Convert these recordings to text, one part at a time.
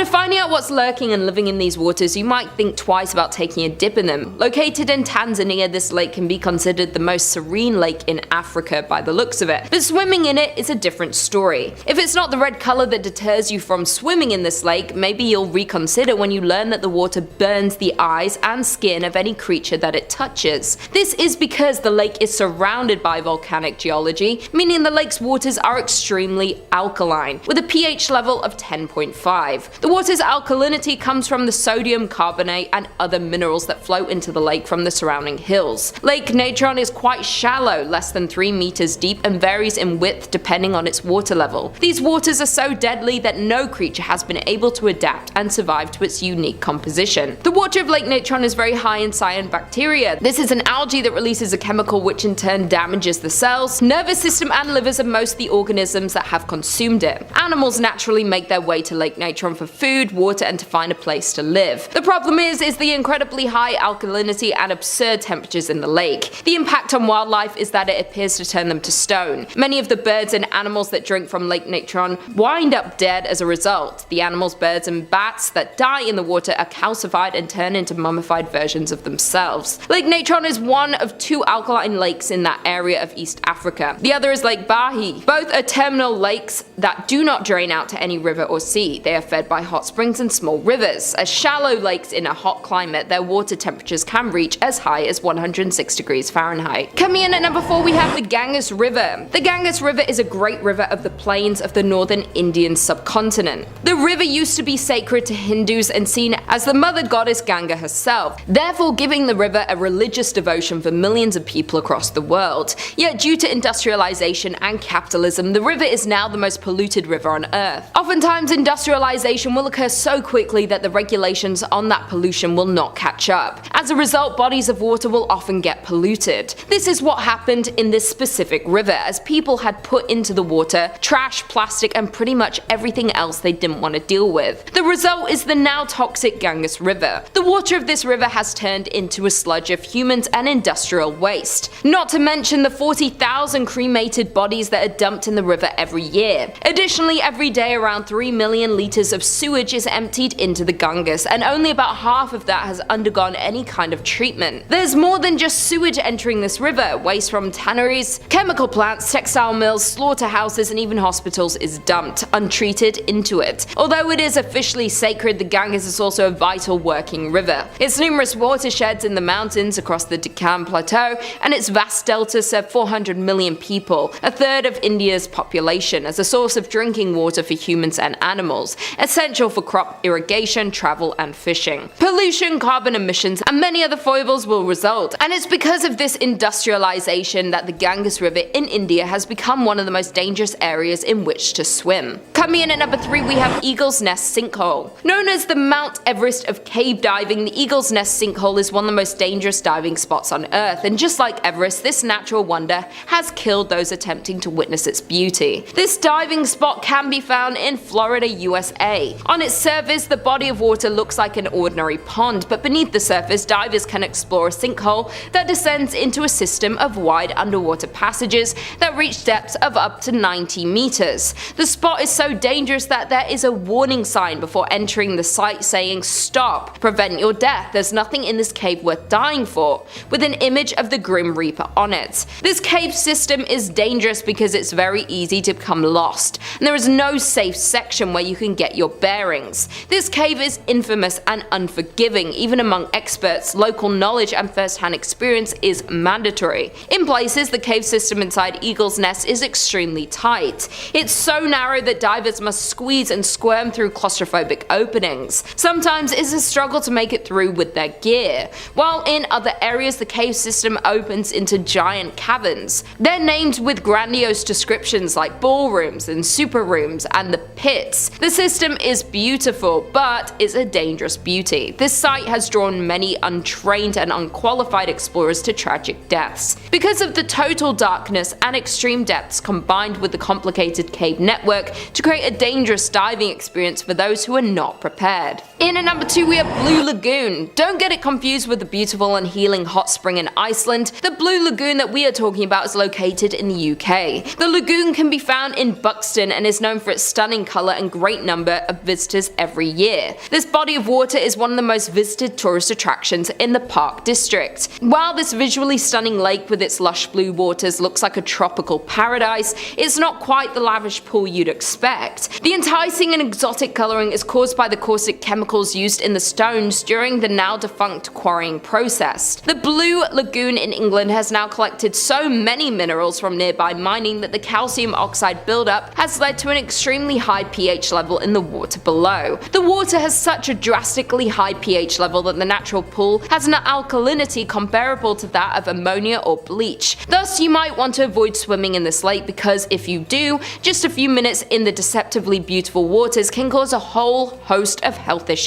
After finding out what's lurking and living in these waters, you might think twice about taking a dip in them. Located in Tanzania, this lake can be considered the most serene lake in Africa by the looks of it, but swimming in it is a different story. If it's not the red color that deters you from swimming in this lake, maybe you'll reconsider when you learn that the water burns the eyes and skin of any creature that it touches. This is because the lake is surrounded by volcanic geology, meaning the lake's waters are extremely alkaline, with a pH level of 10.5. The water's alkalinity comes from the sodium carbonate and other minerals that flow into the lake from the surrounding hills. Lake Natron is quite shallow, less than 3 meters deep, and varies in width depending on its water level. These waters are so deadly that no creature has been able to adapt and survive to its unique composition. The water of Lake Natron is very high in cyanobacteria. This is an algae that releases a chemical which in turn damages the cells, nervous system and livers of most of the organisms that have consumed it. Animals naturally make their way to Lake Natron for food, water, and to find a place to live. The problem is the incredibly high alkalinity and absurd temperatures in the lake. The impact on wildlife is that it appears to turn them to stone. Many of the birds and animals that drink from Lake Natron wind up dead as a result. The animals, birds, and bats that die in the water are calcified and turn into mummified versions of themselves. Lake Natron is one of 2 alkaline lakes in that area of East Africa. The other is Lake Bahi. Both are terminal lakes that do not drain out to any river or sea. They are fed by hot springs and small rivers. As shallow lakes in a hot climate, their water temperatures can reach as high as 106 degrees Fahrenheit. Coming in at number 4, we have the Ganges River. The Ganges River is a great river of the plains of the northern Indian subcontinent. The river used to be sacred to Hindus and seen as the mother goddess Ganga herself, therefore giving the river a religious devotion for millions of people across the world. Yet due to industrialization and capitalism, the river is now the most polluted river on earth. Oftentimes industrialization will occur so quickly that the regulations on that pollution will not catch up. As a result, bodies of water will often get polluted. This is what happened in this specific river, as people had put into the water trash, plastic, and pretty much everything else they didn't want to deal with. The result is the now toxic Ganges River. The water of this river has turned into a sludge of humans and industrial waste. Not to mention the 40,000 cremated bodies that are dumped in the river every year. Additionally, every day around 3 million liters of sewage is emptied into the Ganges, and only about half of that has undergone any kind of treatment. There's more than just sewage entering this river. Waste from tanneries, chemical plants, textile mills, slaughterhouses, and even hospitals is dumped, untreated, into it. Although it is officially sacred, the Ganges is also a vital working river. Its numerous watersheds in the mountains across the Deccan Plateau and its vast delta serve 400 million people, a third of India's population, as a source of drinking water for humans and animals, essential for crop irrigation, travel, and fishing. Pollution, carbon emissions, and many other foibles will result, and it's because of this industrialization that the Ganges River in India has become one of the most dangerous areas in which to swim. Coming in at number 3, we have Eagle's Nest Sinkhole. Known as the Mount Everest of cave diving, the Eagle's Nest Sinkhole is one of the most dangerous diving spots on Earth, and just like Everest, this natural wonder has killed those attempting to witness its beauty. This diving spot can be found in Florida, USA. On its surface, the body of water looks like an ordinary pond, but beneath the surface, divers can explore a sinkhole that descends into a system of wide underwater passages that reach depths of up to 90 meters. The spot is so dangerous that there is a warning sign before entering the site saying, "Stop, prevent your death, there's nothing in this cave worth dying for," with an image of the Grim Reaper on it. This cave system is dangerous because it's very easy to become lost, and there is no safe section where you can get your bearings. This cave is infamous and unforgiving. Even among experts, local knowledge and first-hand experience is mandatory. In places, the cave system inside Eagle's Nest is extremely tight. It's so narrow that divers must squeeze and squirm through claustrophobic openings. Sometimes it's a struggle to make it through with their gear, while in other areas the cave system opens into giant caverns. They're named with grandiose descriptions like ballrooms and super rooms and the pits. The system is beautiful, but is a dangerous beauty. This site has drawn many untrained and unqualified explorers to tragic deaths. Because of the total darkness and extreme depths combined with the complicated cave network to create a dangerous diving experience for those who are not prepared. In at number 2 we have Blue Lagoon. Don't get it confused with the beautiful and healing hot spring in Iceland. The Blue Lagoon that we are talking about is located in the UK. The lagoon can be found in Buxton and is known for its stunning colour and great number of visitors every year. This body of water is one of the most visited tourist attractions in the Park District. While this visually stunning lake with its lush blue waters looks like a tropical paradise, it's not quite the lavish pool you'd expect. The enticing and exotic colouring is caused by the caustic chemicals used in the stones during the now defunct quarrying process. The Blue Lagoon in England has now collected so many minerals from nearby mining that the calcium oxide buildup has led to an extremely high pH level in the water below. The water has such a drastically high pH level that the natural pool has an alkalinity comparable to that of ammonia or bleach. Thus, you might want to avoid swimming in this lake because if you do, just a few minutes in the deceptively beautiful waters can cause a whole host of health issues.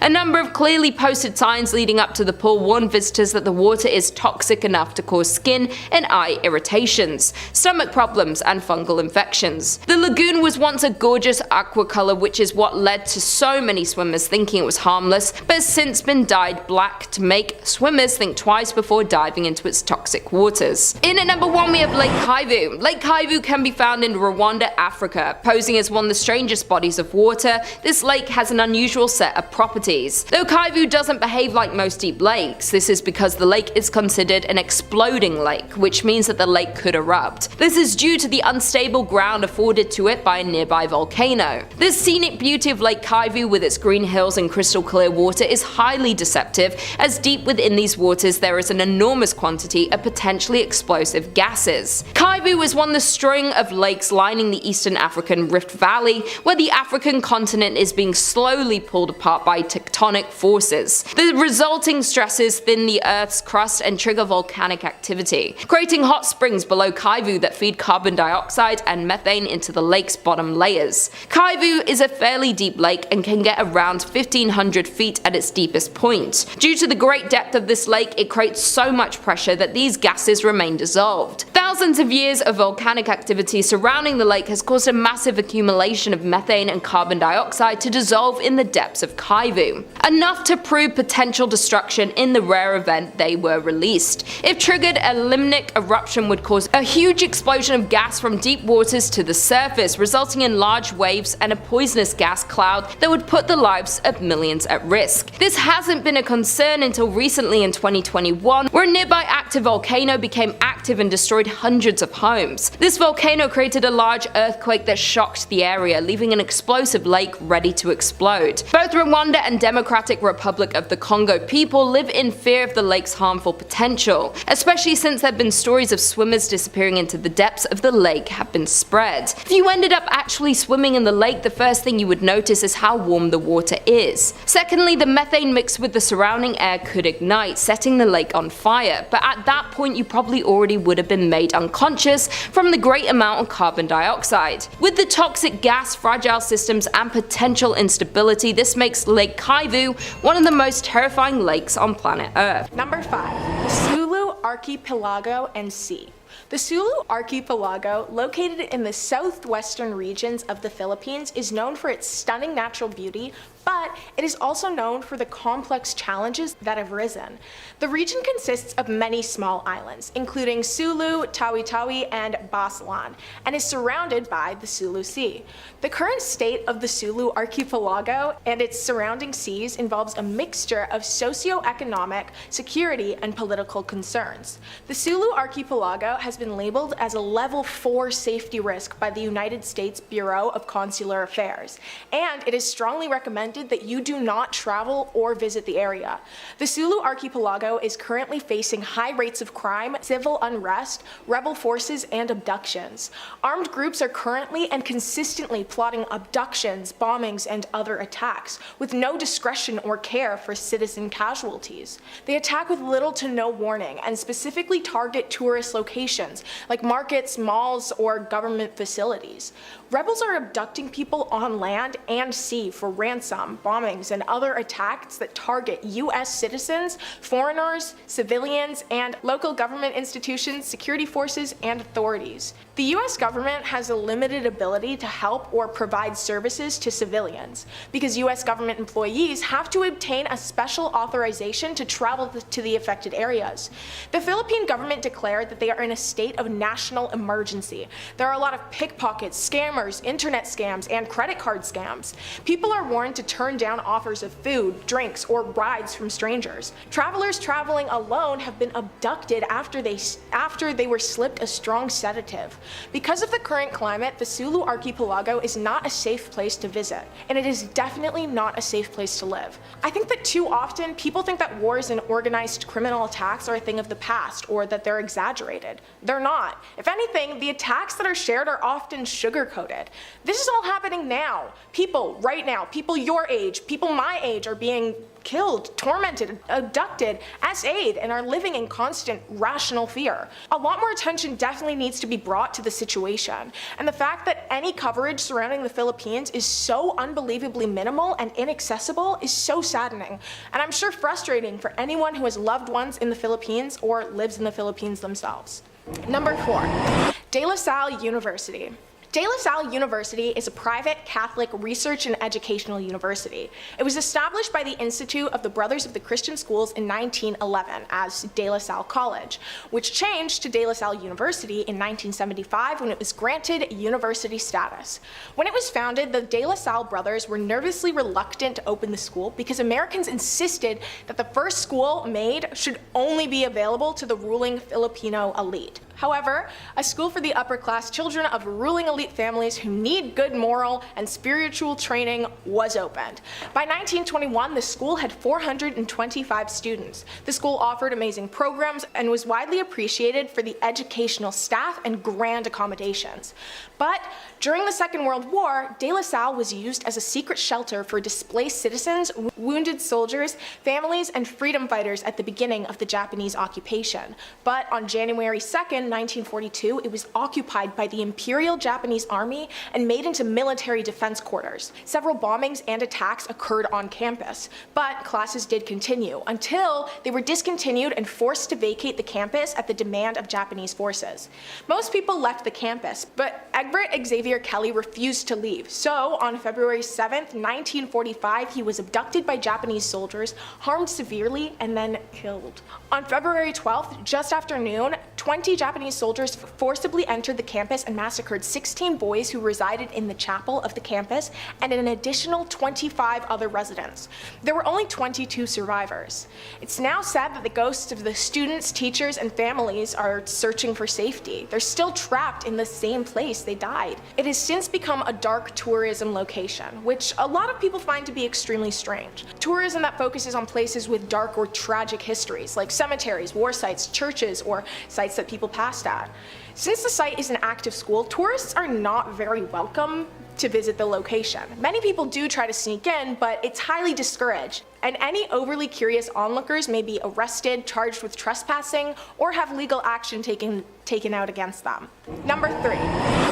A number of clearly posted signs leading up to the pool warn visitors that the water is toxic enough to cause skin and eye irritations, stomach problems, and fungal infections. The lagoon was once a gorgeous aqua color, which is what led to so many swimmers thinking it was harmless, but has since been dyed black to make swimmers think twice before diving into its toxic waters. In at number 1 we have Lake Kivu. Lake Kivu can be found in Rwanda, Africa. Posing as one of the strangest bodies of water, this lake has an unusual set of properties. Though Kivu doesn't behave like most deep lakes, this is because the lake is considered an exploding lake, which means that the lake could erupt. This is due to the unstable ground afforded to it by a nearby volcano. This scenic beauty of Lake Kivu with its green hills and crystal clear water is highly deceptive, as deep within these waters there is an enormous quantity of potentially explosive gases. Kivu is one of the string of lakes lining the eastern African Rift Valley, where the African continent is being slowly pulled apart by tectonic forces. The resulting stresses thin the Earth's crust and trigger volcanic activity, creating hot springs below Kivu that feed carbon dioxide and methane into the lake's bottom layers. Kivu is a fairly deep lake and can get around 1,500 feet at its deepest point. Due to the great depth of this lake, it creates so much pressure that these gases remain dissolved. Thousands of years of volcanic activity surrounding the lake has caused a massive accumulation of methane and carbon dioxide to dissolve in the depths of Kivu, enough to prove potential destruction in the rare event they were released. If triggered, a limnic eruption would cause a huge explosion of gas from deep waters to the surface, resulting in large waves and a poisonous gas cloud that would put the lives of millions at risk. This hasn't been a concern until recently in 2021, where a nearby active volcano became active and destroyed hundreds of homes. This volcano created a large earthquake that shocked the area, leaving an explosive lake ready to explode. Both Rwanda and Democratic Republic of the Congo people live in fear of the lake's harmful potential, especially since there have been stories of swimmers disappearing into the depths of the lake have been spread. If you ended up actually swimming in the lake, the first thing you would notice is how warm the water is. Secondly, the methane mixed with the surrounding air could ignite, setting the lake on fire, but at that point you probably already would have been made unconscious from the great amount of carbon dioxide. With the toxic gas, fragile systems, and potential instability, this makes Lake Kivu one of the most terrifying lakes on planet Earth. Number 5. The Sulu Archipelago and Sea. The Sulu Archipelago, located in the southwestern regions of the Philippines, is known for its stunning natural beauty, but it is also known for the complex challenges that have risen. The region consists of many small islands, including Sulu, Tawi-Tawi, and Basilan, and is surrounded by the Sulu Sea. The current state of the Sulu Archipelago and its surrounding seas involves a mixture of socio-economic, security, and political concerns. The Sulu Archipelago has been labeled as a level 4 safety risk by the United States Bureau of Consular Affairs, and it is strongly recommended that you do not travel or visit the area. The Sulu Archipelago is currently facing high rates of crime, civil unrest, rebel forces, and abductions. Armed groups are currently and consistently plotting abductions, bombings, and other attacks, with no discretion or care for citizen casualties. They attack with little to no warning and specifically target tourist locations locations, like markets, malls, or government facilities. Rebels are abducting people on land and sea for ransom, bombings, and other attacks that target U.S. citizens, foreigners, civilians, and local government institutions, security forces, and authorities. The U.S. government has a limited ability to help or provide services to civilians, because U.S. government employees have to obtain a special authorization to travel to the affected areas. The Philippine government declared that they are in a state of national emergency. There are a lot of pickpockets, scammers, internet scams, and credit card scams. People are warned to turn down offers of food, drinks, or rides from strangers. Travelers traveling alone have been abducted after they were slipped a strong sedative. Because of the current climate, the Sulu Archipelago is not a safe place to visit, and it is definitely not a safe place to live. I think that too often people think that wars and organized criminal attacks are a thing of the past, or that they're exaggerated. They're not. If anything, the attacks that are shared are often sugar-coated. This is all happening now. People right now, people your age, people my age are being killed, tormented, abducted, essayed, and are living in constant rational fear. A lot more attention definitely needs to be brought to the situation, and the fact that any coverage surrounding the Philippines is so unbelievably minimal and inaccessible is so saddening, and I'm sure frustrating for anyone who has loved ones in the Philippines or lives in the Philippines themselves. Number 4, De La Salle University. De La Salle University is a private Catholic research and educational university. It was established by the Institute of the Brothers of the Christian Schools in 1911 as De La Salle College, which changed to De La Salle University in 1975 when it was granted university status. When it was founded, the De La Salle brothers were nervously reluctant to open the school because Americans insisted that the first school made should only be available to the ruling Filipino elite. However, a school for the upper-class children of ruling elite families who need good moral and spiritual training was opened. By 1921, the school had 425 students. The school offered amazing programs and was widely appreciated for the educational staff and grand accommodations. But during the Second World War, De La Salle was used as a secret shelter for displaced citizens, wounded soldiers, families, and freedom fighters at the beginning of the Japanese occupation. But on January 2nd, 1942, it was occupied by the Imperial Japanese Army and made into military defense quarters. Several bombings and attacks occurred on campus, but classes did continue until they were discontinued and forced to vacate the campus at the demand of Japanese forces. Most people left the campus, but Egbert Xavier Kelly refused to leave. So on February 7th, 1945, he was abducted by Japanese soldiers, harmed severely, and then killed. On February 12th, just after noon, 20 Japanese soldiers forcibly entered the campus and massacred 16 boys who resided in the chapel of the campus and an additional 25 other residents. There were only 22 survivors. It's now said that the ghosts of the students, teachers, and families are searching for safety. They're still trapped in the same place they died. It has since become a dark tourism location, which a lot of people find to be extremely strange. Tourism that focuses on places with dark or tragic histories, like cemeteries, war sites, churches, or sites that people passed at. Since the site is an active school, tourists are not very welcome to visit the location. Many people do try to sneak in, but it's highly discouraged, and any overly curious onlookers may be arrested, charged with trespassing, or have legal action taken out against them. Number 3,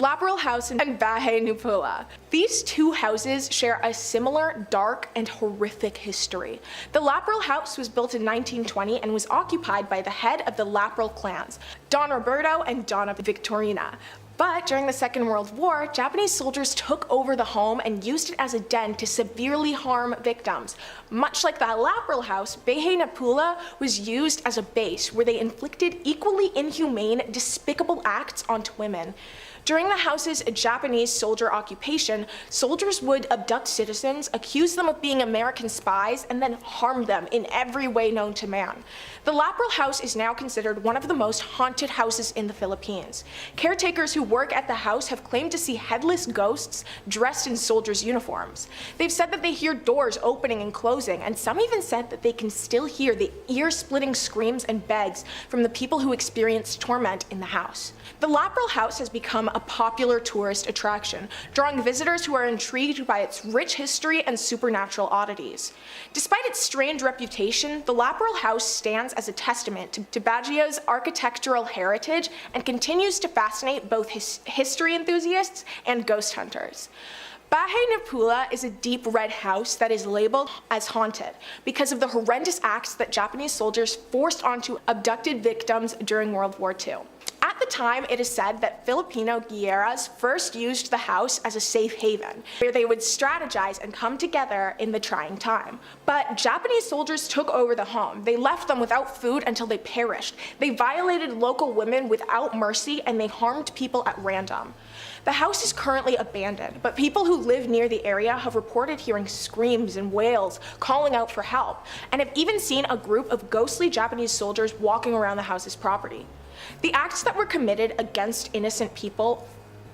Lapal House and Bahay Nupula. These two houses share a similar dark and horrific history. The Lapal House was built in 1920 and was occupied by the head of the Lapal clans, Don Roberto and Donna Victorina. But during the Second World War, Japanese soldiers took over the home and used it as a den to severely harm victims. Much like the Lapal House, Bahay Nupula was used as a base where they inflicted equally inhumane, despicable acts onto women. During the house's Japanese soldier occupation, soldiers would abduct citizens, accuse them of being American spies, and then harm them in every way known to man. The Lapal House is now considered one of the most haunted houses in the Philippines. Caretakers who work at the house have claimed to see headless ghosts dressed in soldiers' uniforms. They've said that they hear doors opening and closing, and some even said that they can still hear the ear-splitting screams and begs from the people who experienced torment in the house. The Lapal House has become a popular tourist attraction, drawing visitors who are intrigued by its rich history and supernatural oddities. Despite its strained reputation, the Lapal House stands as a testament to Baguio's architectural heritage and continues to fascinate both history enthusiasts and ghost hunters. Bahay Napula is a deep red house that is labeled as haunted because of the horrendous acts that Japanese soldiers forced onto abducted victims during World War II. At the time, it is said that Filipino guerrillas first used the house as a safe haven, where they would strategize and come together in the trying time. But Japanese soldiers took over the home. They left them without food until they perished. They violated local women without mercy, and they harmed people at random. The house is currently abandoned, but people who live near the area have reported hearing screams and wails calling out for help, and have even seen a group of ghostly Japanese soldiers walking around the house's property. The acts that were committed against innocent people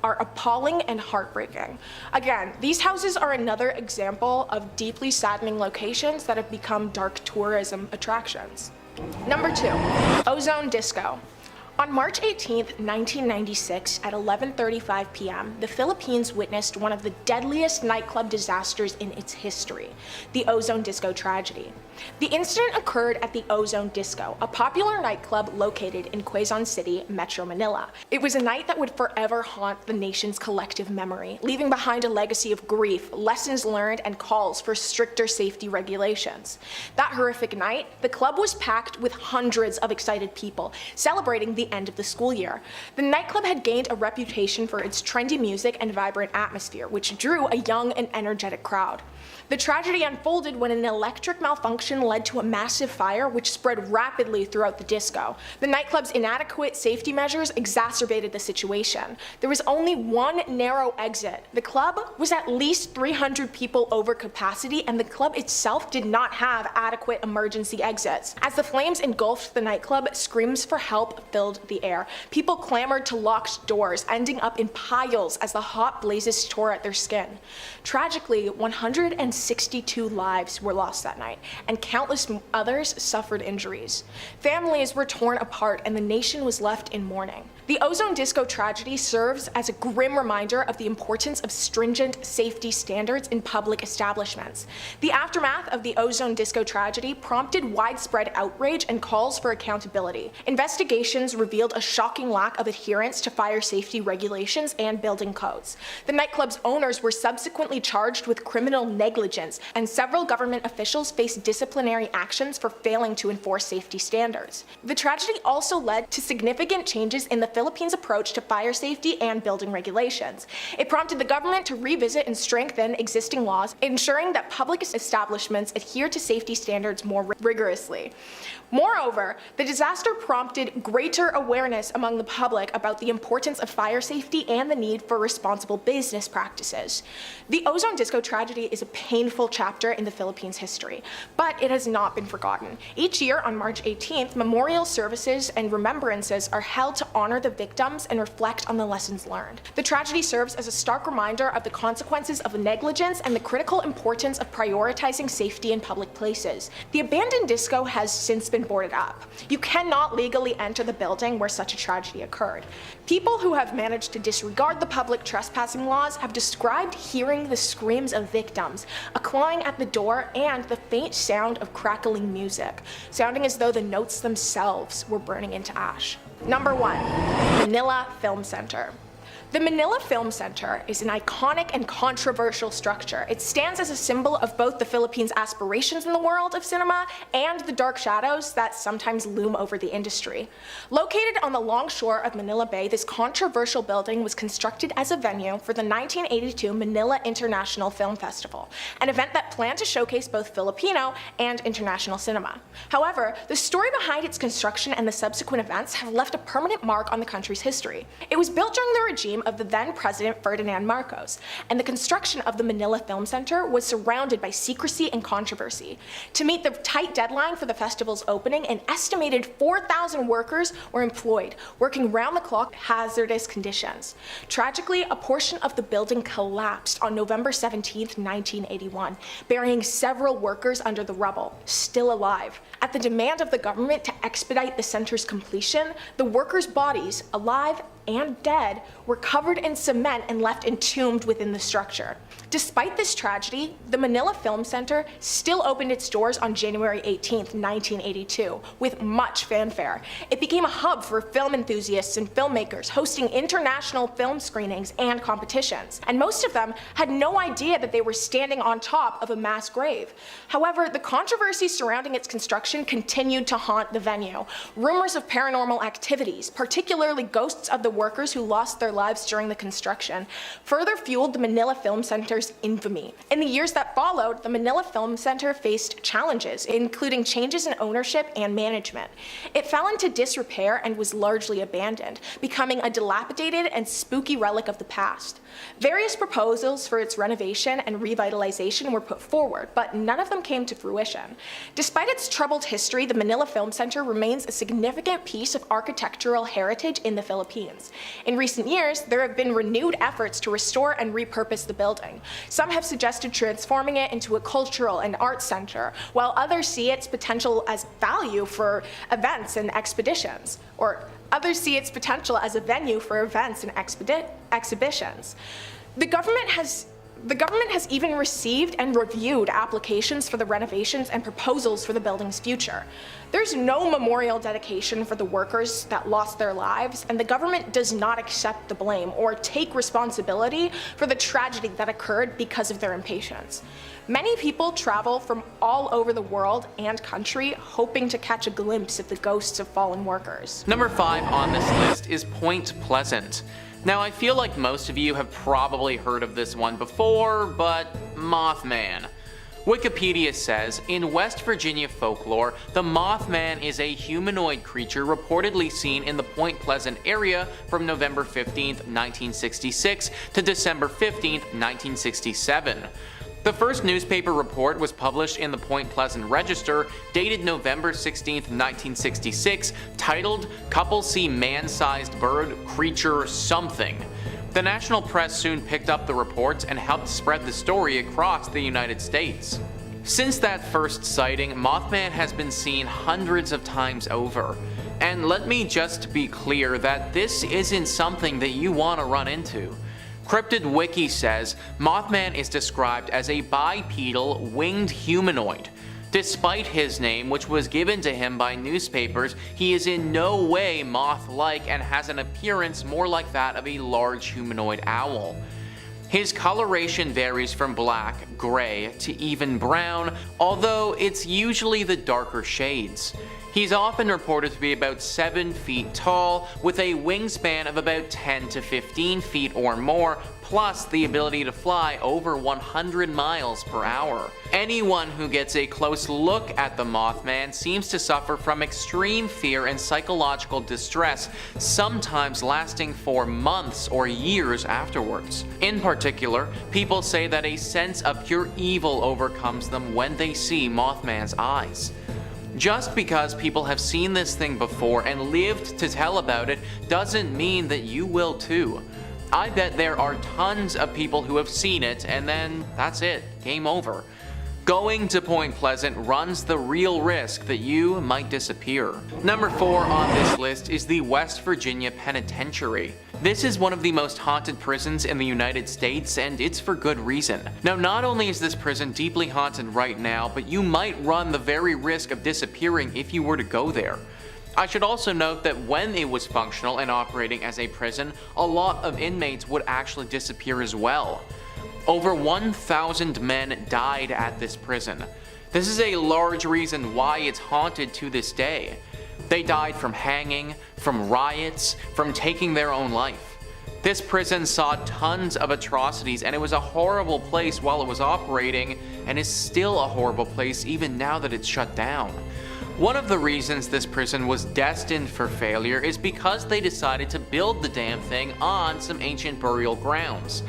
are appalling and heartbreaking. Again, these houses are another example of deeply saddening locations that have become dark tourism attractions. Number 2, Ozone Disco. On March 18, 1996, at 11:35 p.m., the Philippines witnessed one of the deadliest nightclub disasters in its history, the Ozone Disco tragedy. The incident occurred at the Ozone Disco, a popular nightclub located in Quezon City, Metro Manila. It was a night that would forever haunt the nation's collective memory, leaving behind a legacy of grief, lessons learned, and calls for stricter safety regulations. That horrific night, the club was packed with hundreds of excited people, celebrating the end of the school year. The nightclub had gained a reputation for its trendy music and vibrant atmosphere, which drew a young and energetic crowd. The tragedy unfolded when an electric malfunction led to a massive fire which spread rapidly throughout the disco. The nightclub's inadequate safety measures exacerbated the situation. There was only one narrow exit. The club was at least 300 people over capacity, and the club itself did not have adequate emergency exits. As the flames engulfed the nightclub, screams for help filled the air. People clamored to locked doors, ending up in piles as the hot blazes tore at their skin. Tragically, 162 lives were lost that night, and countless others suffered injuries. Families were torn apart, and the nation was left in mourning. The Ozone Disco tragedy serves as a grim reminder of the importance of stringent safety standards in public establishments. The aftermath of the Ozone Disco tragedy prompted widespread outrage and calls for accountability. Investigations revealed a shocking lack of adherence to fire safety regulations and building codes. The nightclub's owners were subsequently charged with criminal negligence, and several government officials faced disciplinary actions for failing to enforce safety standards. The tragedy also led to significant changes in the Philippines' approach to fire safety and building regulations. It prompted the government to revisit and strengthen existing laws, ensuring that public establishments adhere to safety standards more rigorously. Moreover, the disaster prompted greater awareness among the public about the importance of fire safety and the need for responsible business practices. The Ozone Disco tragedy is a painful chapter in the Philippines' history, but it has not been forgotten. Each year on March 18th, memorial services and remembrances are held to honor the victims and reflect on the lessons learned. The tragedy serves as a stark reminder of the consequences of negligence and the critical importance of prioritizing safety in public places. The abandoned disco has since been boarded up. You cannot legally enter the building where such a tragedy occurred. People who have managed to disregard the public trespassing laws have described hearing the screams of victims, a clawing at the door, and the faint sound of crackling music, sounding as though the notes themselves were burning into ash. Number 1, Manila Film Center. The Manila Film Center is an iconic and controversial structure. It stands as a symbol of both the Philippines' aspirations in the world of cinema and the dark shadows that sometimes loom over the industry. Located on the longshore of Manila Bay, this controversial building was constructed as a venue for the 1982 Manila International Film Festival, an event that planned to showcase both Filipino and international cinema. However, the story behind its construction and the subsequent events have left a permanent mark on the country's history. It was built during the regime of the then President Ferdinand Marcos, and the construction of the Manila Film Center was surrounded by secrecy and controversy. To meet the tight deadline for the festival's opening, an estimated 4,000 workers were employed, working round-the-clock in hazardous conditions. Tragically, a portion of the building collapsed on November 17, 1981, burying several workers under the rubble, still alive. At the demand of the government to expedite the center's completion, the workers' bodies, alive and dead were covered in cement and left entombed within the structure. Despite this tragedy, the Manila Film Center still opened its doors on January 18, 1982, with much fanfare. It became a hub for film enthusiasts and filmmakers, hosting international film screenings and competitions. And most of them had no idea that they were standing on top of a mass grave. However, the controversy surrounding its construction continued to haunt the venue. Rumors of paranormal activities, particularly ghosts of the workers who lost their lives during the construction, further fueled the Manila Film Center's infamy. In the years that followed, the Manila Film Center faced challenges, including changes in ownership and management. It fell into disrepair and was largely abandoned, becoming a dilapidated and spooky relic of the past. Various proposals for its renovation and revitalization were put forward, but none of them came to fruition. Despite its troubled history, the Manila Film Center remains a significant piece of architectural heritage in the Philippines. In recent years, there have been renewed efforts to restore and repurpose the building. Some have suggested transforming it into a cultural and arts center, while others see its potential as value for events and expeditions, or others see its potential as a venue for events and exhibitions. The government has even received and reviewed applications for the renovations and proposals for the building's future. There's no memorial dedication for the workers that lost their lives, and the government does not accept the blame or take responsibility for the tragedy that occurred because of their impatience. Many people travel from all over the world and country hoping to catch a glimpse of the ghosts of fallen workers. Number 5 on this list is Point Pleasant. Now, I feel like most of you have probably heard of this one before, but Mothman. Wikipedia says, in West Virginia folklore, the Mothman is a humanoid creature reportedly seen in the Point Pleasant area from November 15, 1966 to December 15, 1967. The first newspaper report was published in the Point Pleasant Register, dated November 16, 1966, titled, "Couple See Man-Sized Bird, Creature, Something." The national press soon picked up the reports and helped spread the story across the United States. Since that first sighting, Mothman has been seen hundreds of times over. And let me just be clear that this isn't something that you want to run into. Cryptid Wiki says Mothman is described as a bipedal, winged humanoid. Despite his name, which was given to him by newspapers, he is in no way moth-like and has an appearance more like that of a large humanoid owl. His coloration varies from black, gray, to even brown, although it's usually the darker shades. He's often reported to be about 7 feet tall, with a wingspan of about 10 to 15 feet or more, plus the ability to fly over 100 miles per hour. Anyone who gets a close look at the Mothman seems to suffer from extreme fear and psychological distress, sometimes lasting for months or years afterwards. In particular, people say that a sense of pure evil overcomes them when they see Mothman's eyes. Just because people have seen this thing before and lived to tell about it doesn't mean that you will too. I bet there are tons of people who have seen it and then that's it, game over. Going to Point Pleasant runs the real risk that you might disappear. Number 4 on this list is the West Virginia Penitentiary. This is one of the most haunted prisons in the United States, and it's for good reason. Now, not only is this prison deeply haunted right now, but you might run the very risk of disappearing if you were to go there. I should also note that when it was functional and operating as a prison, a lot of inmates would actually disappear as well. Over 1,000 men died at this prison. This is a large reason why it's haunted to this day. They died from hanging, from riots, from taking their own life. This prison saw tons of atrocities, and it was a horrible place while it was operating, and is still a horrible place even now that it's shut down. One of the reasons this prison was destined for failure is because they decided to build the damn thing on some ancient burial grounds.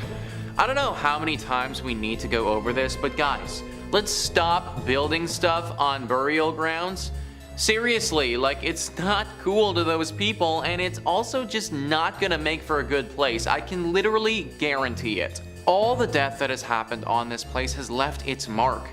I don't know how many times we need to go over this, but guys, let's stop building stuff on burial grounds. Seriously, like, it's not cool to those people, and it's also just not gonna make for a good place. I can literally guarantee it. All the death that has happened on this place has left its mark.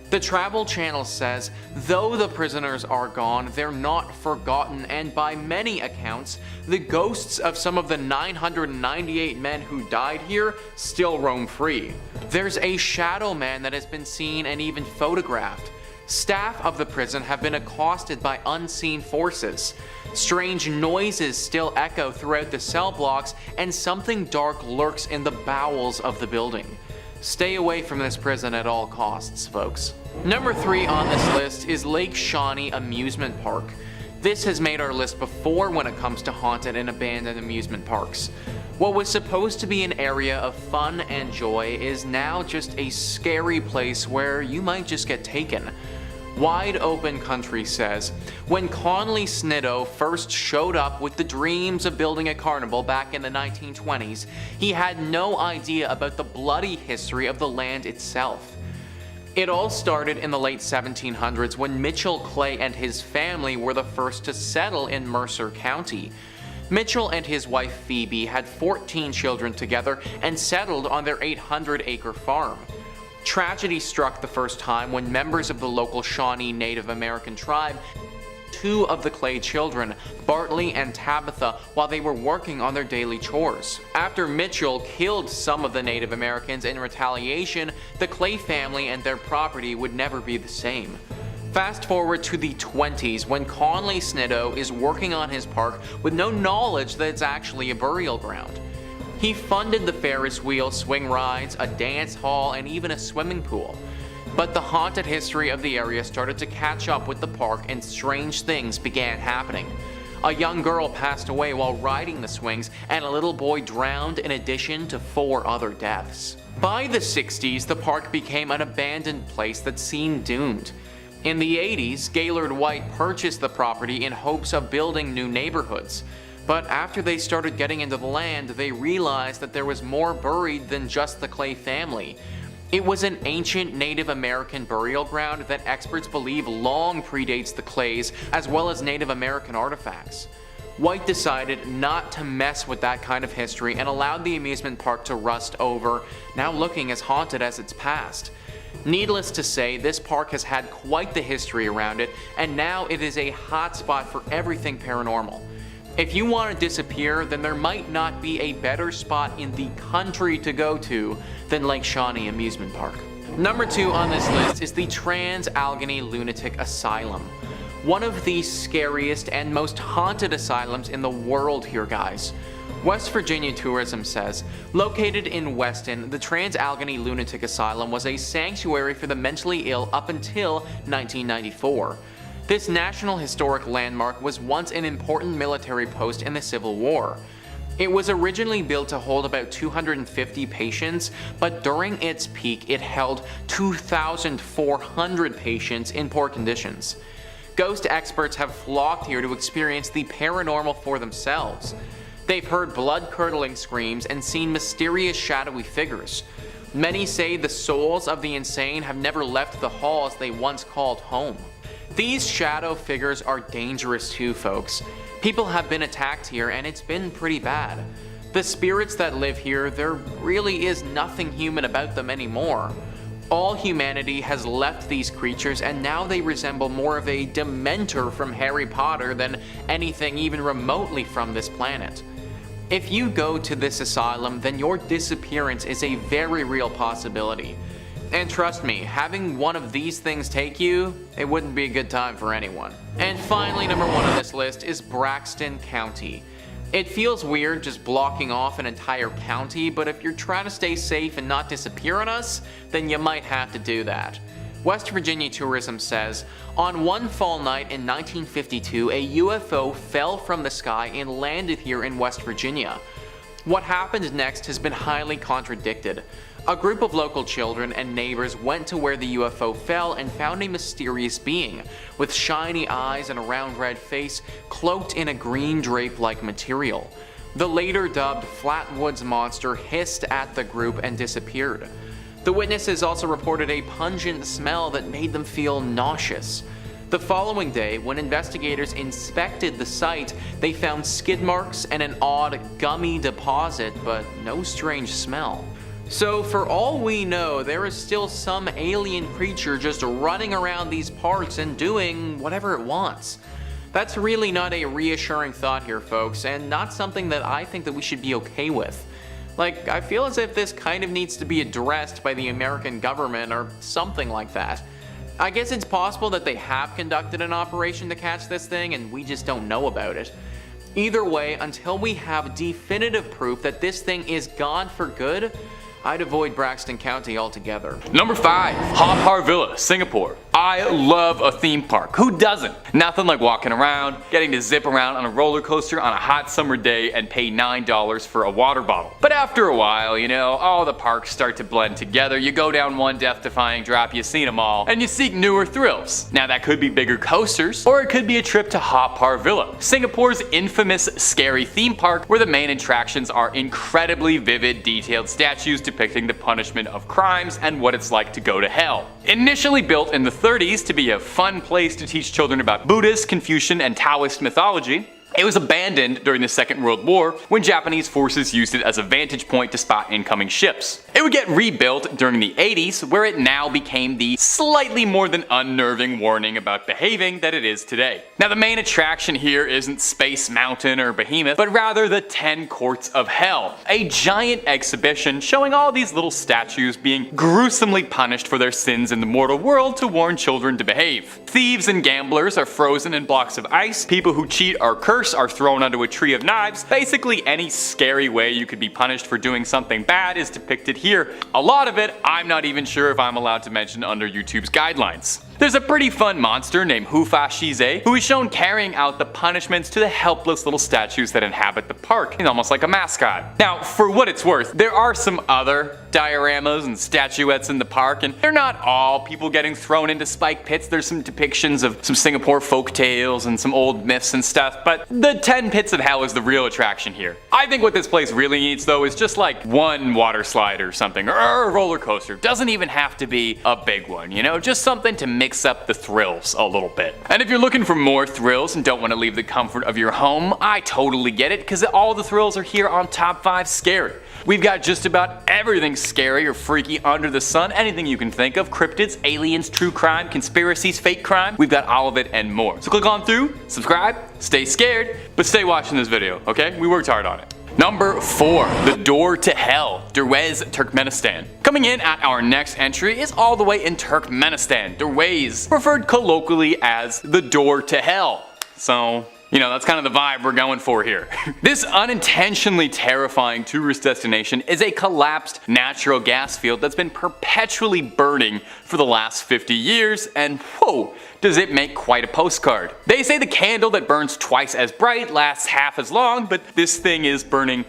The Travel Channel says, though the prisoners are gone, they're not forgotten, and by many accounts, the ghosts of some of the 998 men who died here still roam free. There's a shadow man that has been seen and even photographed. Staff of the prison have been accosted by unseen forces. Strange noises still echo throughout the cell blocks, and something dark lurks in the bowels of the building. Stay away from this prison at all costs, folks. Number 3 on this list is Lake Shaunie Amusement Park. This has made our list before when it comes to haunted and abandoned amusement parks. What was supposed to be an area of fun and joy is now just a scary place where you might just get taken. Wide Open Country says, when Conley Snitto first showed up with the dreams of building a carnival back in the 1920s, he had no idea about the bloody history of the land itself. It all started in the late 1700s when Mitchell Clay and his family were the first to settle in Mercer County. Mitchell and his wife Phoebe had 14 children together and settled on their 800-acre farm. Tragedy struck the first time when members of the local Shawnee Native American tribe two of the Clay children, Bartley and Tabitha, while they were working on their daily chores. After Mitchell killed some of the Native Americans in retaliation, the Clay family and their property would never be the same. Fast forward to the 20s when Conley Snitto is working on his park with no knowledge that it's actually a burial ground. He funded the Ferris wheel, swing rides, a dance hall, and even a swimming pool. But the haunted history of the area started to catch up with the park and strange things began happening. A young girl passed away while riding the swings, and a little boy drowned in addition to 4 other deaths. By the 60s, the park became an abandoned place that seemed doomed. In the 80s, Gaylord White purchased the property in hopes of building new neighborhoods. But after they started getting into the land, they realized that there was more buried than just the Clay family. It was an ancient Native American burial ground that experts believe long predates the Clays, as well as Native American artifacts. White decided not to mess with that kind of history and allowed the amusement park to rust over, now looking as haunted as its past. Needless to say, this park has had quite the history around it, and now it is a hotspot for everything paranormal. If you want to disappear, then there might not be a better spot in the country to go to than Lake Shawnee Amusement Park. Number 2 on this list is the TransAlony Lunatic Asylum. One of the scariest and most haunted asylums in the world here, guys. West Virginia Tourism says, located in Weston, the TransAlony Lunatic Asylum was a sanctuary for the mentally ill up until 1994. This National Historic Landmark was once an important military post in the Civil War. It was originally built to hold about 250 patients, but during its peak it held 2,400 patients in poor conditions. Ghost experts have flocked here to experience the paranormal for themselves. They've heard blood-curdling screams and seen mysterious shadowy figures. Many say the souls of the insane have never left the halls they once called home. These shadow figures are dangerous too, folks. People have been attacked here and it's been pretty bad. The spirits that live here, there really is nothing human about them anymore. All humanity has left these creatures and now they resemble more of a Dementor from Harry Potter than anything even remotely from this planet. If you go to this asylum, then your disappearance is a very real possibility. And trust me, having one of these things take you, it wouldn't be a good time for anyone. And finally, number 1 on this list is Braxton County. It feels weird just blocking off an entire county, but if you're trying to stay safe and not disappear on us, then you might have to do that. West Virginia Tourism says, on one fall night in 1952, a UFO fell from the sky and landed here in West Virginia. What happened next has been highly contradicted. A group of local children and neighbors went to where the UFO fell and found a mysterious being, with shiny eyes and a round red face, cloaked in a green drape-like material. The later dubbed Flatwoods Monster hissed at the group and disappeared. The witnesses also reported a pungent smell that made them feel nauseous. The following day, when investigators inspected the site, they found skid marks and an odd, gummy deposit, but no strange smell. So for all we know, there is still some alien creature just running around these parks and doing whatever it wants. That's really not a reassuring thought here, folks, and not something that I think that we should be okay with. Like, I feel as if this kind of needs to be addressed by the American government or something like that. I guess it's possible that they have conducted an operation to catch this thing and we just don't know about it. Either way, until we have definitive proof that this thing is gone for good, I'd avoid Braxton County altogether. Number 5, Har Villa Singapore. I love a theme park. Who doesn't? Nothing like walking around, getting to zip around on a roller coaster on a hot summer day and pay $9 for a water bottle. But after a while, you know, all the parks start to blend together. You go down one death-defying drop, you've seen them all, and you seek newer thrills. Now that could be bigger coasters, or it could be a trip to Har Villa, Singapore's infamous scary theme park where the main attractions are incredibly vivid, detailed statues depicting the punishment of crimes and what it's like to go to hell. Initially built in the 30s to be a fun place to teach children about Buddhist, Confucian, and Taoist mythology, it was abandoned during the Second World War when Japanese forces used it as a vantage point to spot incoming ships. It would get rebuilt during the 80s, where it now became the slightly more than unnerving warning about behaving that it is today. Now the main attraction here isn't Space Mountain or Behemoth, but rather the 10 Courts of Hell, a giant exhibition showing all these little statues being gruesomely punished for their sins in the mortal world to warn children to behave. Thieves and gamblers are frozen in blocks of ice, people who cheat are cursed are thrown onto a tree of knives. Basically any scary way you could be punished for doing something bad is depicted here. A lot of it I'm not even sure if I'm allowed to mention under YouTube's guidelines. There's a pretty fun monster named Hufa Shize who is shown carrying out the punishments to the helpless little statues that inhabit the park. He's almost like a mascot. Now, for what it's worth, there are some other dioramas and statuettes in the park, and they're not all people getting thrown into spike pits. There's some depictions of some Singapore folk tales and some old myths and stuff, but the 10 Pits of Hell is the real attraction here. I think what this place really needs though is just like one water slide or something, or a roller coaster. Doesn't even have to be a big one, you know, just something to mix up the thrills a little bit. And if you're looking for more thrills and don't want to leave the comfort of your home, I totally get it, because all the thrills are here on Top 5 Scary. We've got just about everything scary or freaky under the sun, anything you can think of: cryptids, aliens, true crime, conspiracies, fake crime. We've got all of it and more. So click on through, subscribe, stay scared, but stay watching this video, okay? We worked hard on it. Number 4, the Door to Hell, Derwez, Turkmenistan. Coming in at our next entry is all the way in Turkmenistan, Derwez, referred colloquially as the Door to Hell. So, you know, that's kind of the vibe we're going for here. This unintentionally terrifying tourist destination is a collapsed natural gas field that's been perpetually burning for the last 50 years, and whoa, does it make quite a postcard. They say the candle that burns twice as bright lasts half as long, but this thing is burning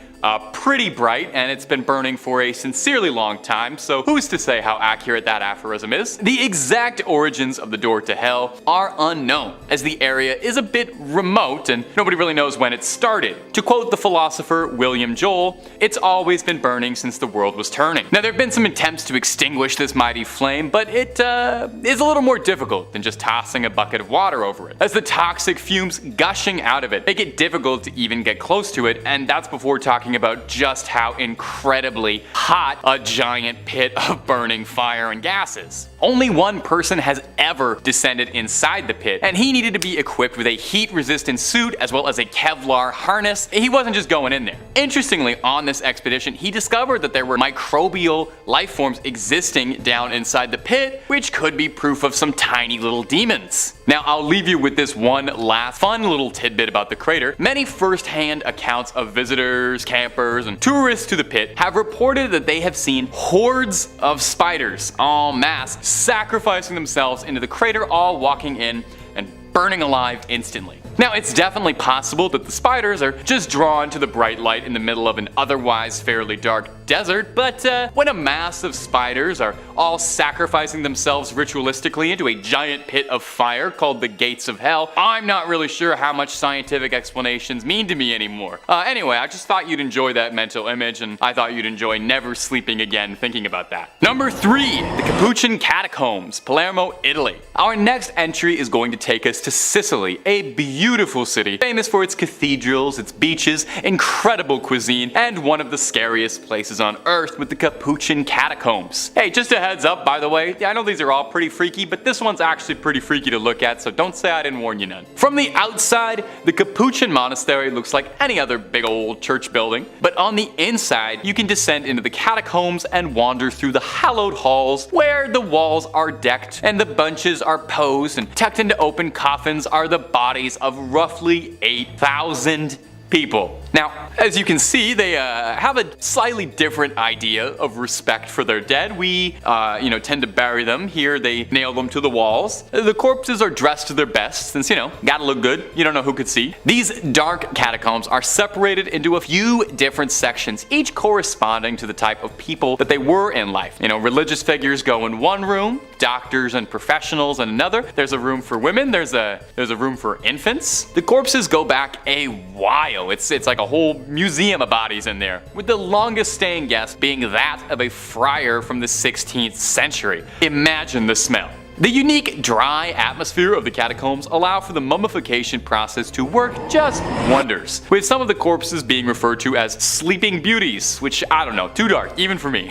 pretty bright, and it's been burning for a sincerely long time, so who's to say how accurate that aphorism is? The exact origins of the Door to Hell are unknown, as the area is a bit remote and nobody really knows when it started. To quote the philosopher William Joel, it's always been burning since the world was turning. Now there have been some attempts to extinguish this mighty flame, but it is a little more difficult than just tossing a bucket of water over it, as the toxic fumes gushing out of it make it difficult to even get close to it, and that's before talking about just how incredibly hot a giant pit of burning fire and gas is. Only one person has ever descended inside the pit, and he needed to be equipped with a heat-resistant suit as well as a Kevlar harness. He wasn't just going in there. Interestingly, on this expedition, he discovered that there were microbial life forms existing down inside the pit, which could be proof of some tiny little demons. Now, I'll leave you with this one last fun little tidbit about the crater. Many first-hand accounts of visitors, campers, and tourists to the pit have reported that they have seen hordes of spiders en masse sacrificing themselves into the crater, all walking in and burning alive instantly. Now, it's definitely possible that the spiders are just drawn to the bright light in the middle of an otherwise fairly dark desert, but when a mass of spiders are all sacrificing themselves ritualistically into a giant pit of fire called the Gates of Hell, I'm not really sure how much scientific explanations mean to me anymore. Anyway, I just thought you'd enjoy that mental image, and I thought you'd enjoy never sleeping again thinking about that. Number 3, the Capuchin Catacombs, Palermo, Italy. Our next entry is going to take us to Sicily, a beautiful beautiful city, famous for its cathedrals, its beaches, incredible cuisine, and one of the scariest places on earth with the Capuchin Catacombs. Hey, just a heads up, by the way, I know these are all pretty freaky, but this one's actually pretty freaky to look at, so don't say I didn't warn you none. From the outside, the Capuchin Monastery looks like any other big old church building, but on the inside, you can descend into the catacombs and wander through the hallowed halls where the walls are decked and the benches are posed, and tucked into open coffins are the bodies of roughly 8,000 people. Now, as you can see, they have a slightly different idea of respect for their dead. We, tend to bury them. Here, they nail them to the walls. The corpses are dressed to their best, since, gotta look good. You don't know who could see. These dark catacombs are separated into a few different sections, each corresponding to the type of people that they were in life. Religious figures go in one room, doctors and professionals in another. There's a room for women. There's a room for infants. The corpses go back a while. It's like a whole museum of bodies in there, with the longest staying guest being that of a friar from the 16th century. Imagine the smell. The unique, dry atmosphere of the catacombs allow for the mummification process to work just wonders, with some of the corpses being referred to as sleeping beauties, which I don't know, too dark, even for me.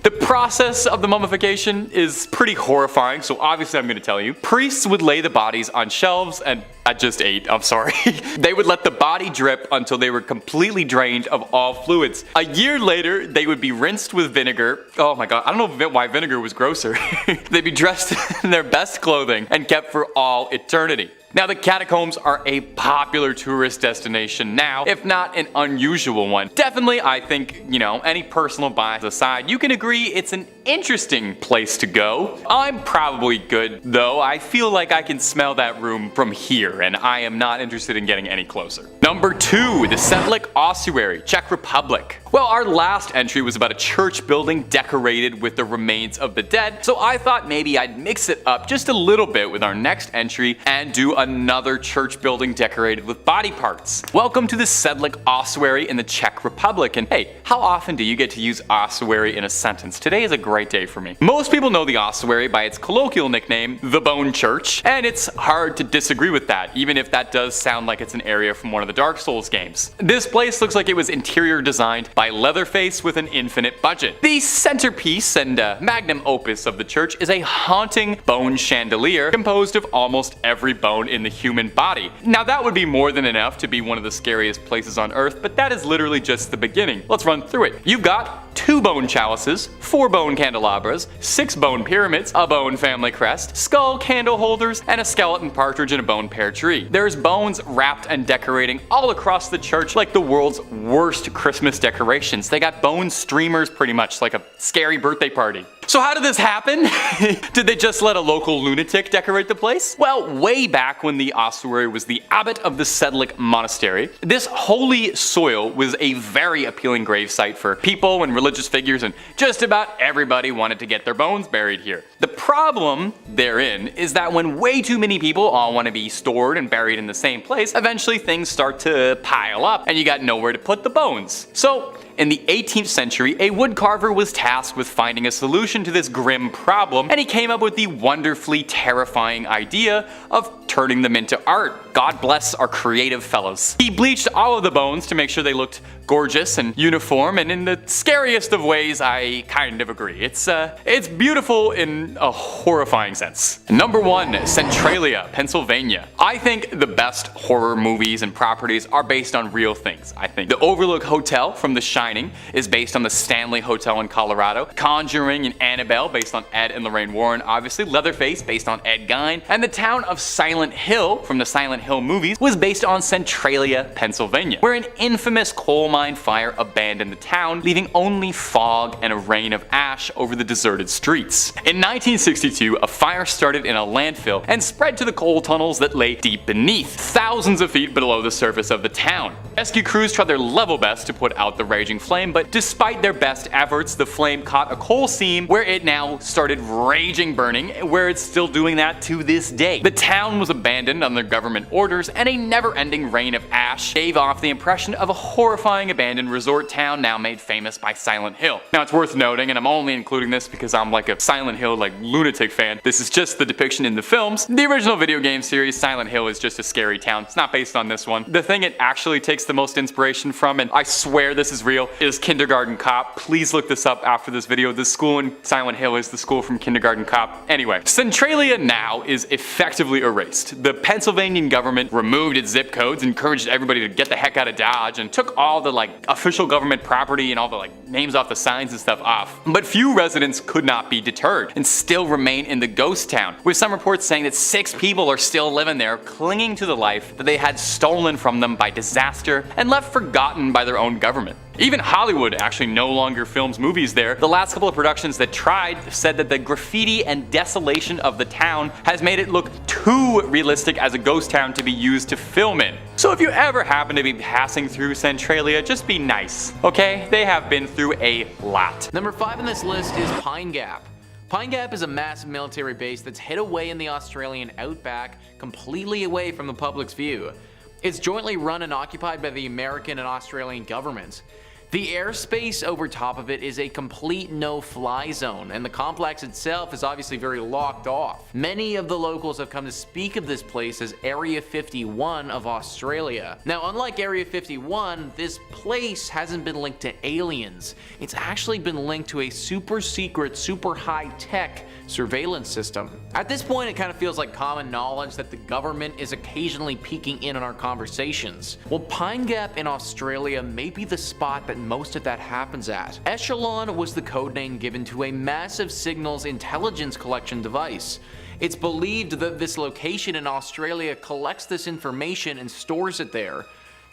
The process of the mummification is pretty horrifying, so obviously I'm gonna tell you. Priests would lay the bodies on shelves and I just ate, I'm sorry. They would let the body drip until they were completely drained of all fluids. A year later, they would be rinsed with vinegar. Oh my god, I don't know why vinegar was grosser. They'd be dressed in their best clothing and kept for all eternity. Now, the catacombs are a popular tourist destination now, if not an unusual one. Definitely, I think, any personal bias aside, you can agree it's an interesting place to go. I'm probably good, though. I feel like I can smell that room from here, and I am not interested in getting any closer. Number 2, the Sedlic Ossuary, Czech Republic. Well, our last entry was about a church building decorated with the remains of the dead, so I thought maybe I'd mix it up just a little bit with our next entry and do another church building decorated with body parts. Welcome to the Sedlic Ossuary in the Czech Republic, and hey, how often do you get to use ossuary in a sentence? Today is a great day for me. Most people know the ossuary by its colloquial nickname, the Bone Church, and it's hard to disagree with that, even if that does sound like it's an area from one of the Dark Souls games. This place looks like it was interior designed by Leatherface with an infinite budget. The centerpiece and magnum opus of the church is a haunting bone chandelier composed of almost every bone in the human body. Now that would be more than enough to be one of the scariest places on earth, but that is literally just the beginning. Let's run through it. You've got 2 bone chalices, 4 bone candelabras, 6 bone pyramids, a bone family crest, skull candle holders, and a skeleton partridge in a bone pear tree. There's bones wrapped and decorating all across the church like the world's worst Christmas decorations. They got bone streamers pretty much like a scary birthday party. So how did this happen? Did they just let a local lunatic decorate the place? Well, way back when the ossuary was the abbot of the Sedlic Monastery, this holy soil was a very appealing gravesite for people and religious figures, and just about everybody wanted to get their bones buried here. The problem therein is that when way too many people all want to be stored and buried in the same place, eventually things start to pile up and you got nowhere to put the bones. So in the 18th century, a woodcarver was tasked with finding a solution to this grim problem, and he came up with the wonderfully terrifying idea of turning them into art. God bless our creative fellows. He bleached all of the bones to make sure they looked gorgeous and uniform, and in the scariest of ways, I kind of agree. It's beautiful in a horrifying sense. Number 1, Centralia, Pennsylvania. I think the best horror movies and properties are based on real things. I think the Overlook Hotel from The Shining is based on the Stanley Hotel in Colorado, Conjuring and Annabelle based on Ed and Lorraine Warren, obviously, Leatherface based on Ed Gein, and the town of Silent Hill from the Silent Hill movies was based on Centralia, Pennsylvania, where an infamous coal mine fire abandoned the town, leaving only fog and a rain of ash over the deserted streets. In 1962, a fire started in a landfill and spread to the coal tunnels that lay deep beneath, thousands of feet below the surface of the town. Rescue crews tried their level best to put out the raging flame, but despite their best efforts, the flame caught a coal seam where it now started raging burning, where it's still doing that to this day. The town was abandoned under government orders, and a never-ending rain of ash gave off the impression of a horrifying abandoned resort town now made famous by Silent Hill. Now it's worth noting, and I'm only including this because I'm like a Silent Hill lunatic fan, this is just the depiction in the films. The original video game series Silent Hill is just a scary town. It's not based on this one. The thing it actually takes the most inspiration from, and I swear this is real, is Kindergarten Cop. Please look this up after this video. The school in Silent Hill is the school from Kindergarten Cop. Anyway, Centralia now is effectively erased. The Pennsylvania government removed its zip codes, encouraged everybody to get the heck out of Dodge, and took all the official government property and all the names off the signs and stuff off. But few residents could not be deterred and still remain in the ghost town, with some reports saying that 6 people are still living there, clinging to the life that they had stolen from them by disaster and left forgotten by their own government. Even Hollywood actually no longer films movies there. The last couple of productions that tried said that the graffiti and desolation of the town has made it look too realistic as a ghost town to be used to film in. So if you ever happen to be passing through Centralia, just be nice, okay? They have been through a lot. Number 5 on this list is Pine Gap. Pine Gap is a massive military base that's hid away in the Australian outback, completely away from the public's view. It's jointly run and occupied by the American and Australian governments. The airspace over top of it is a complete no-fly zone, and the complex itself is obviously very locked off. Many of the locals have come to speak of this place as Area 51 of Australia. Now, unlike Area 51, this place hasn't been linked to aliens. It's actually been linked to a super secret, super high-tech surveillance system. At this point, it kind of feels like common knowledge that the government is occasionally peeking in on our conversations. Well, Pine Gap in Australia may be the spot that most of that happens at. Echelon was the codename given to a massive signals intelligence collection device. It's believed that this location in Australia collects this information and stores it there.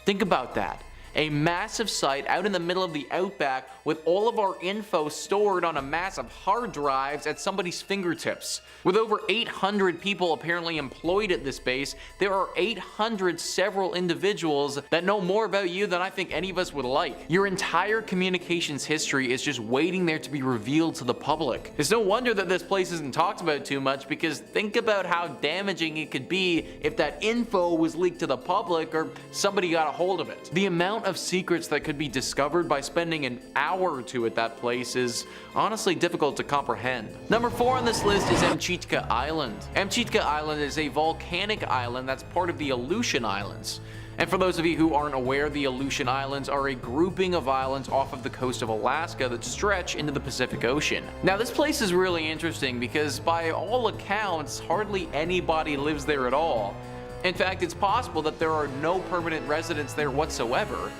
Think about that. A massive site out in the middle of the outback with all of our info stored on a massive hard drives at somebody's fingertips. With over 800 people apparently employed at this base, there are 800 several individuals that know more about you than I think any of us would like. Your entire communications history is just waiting there to be revealed to the public. It's no wonder that this place isn't talked about too much, because think about how damaging it could be if that info was leaked to the public or somebody got a hold of it. The amount of secrets that could be discovered by spending an hour or two at that place is honestly difficult to comprehend. Number 4 on this list is Mka Island. Mka Island is a volcanic island that's part of the Aleutian Islands. And for those of you who aren't aware, the Aleutian Islands are a grouping of islands off of the coast of Alaska that stretch into the Pacific Ocean. Now, this place is really interesting because by all accounts, hardly anybody lives there at all. In fact, it's possible that there are no permanent residents there whatsoever.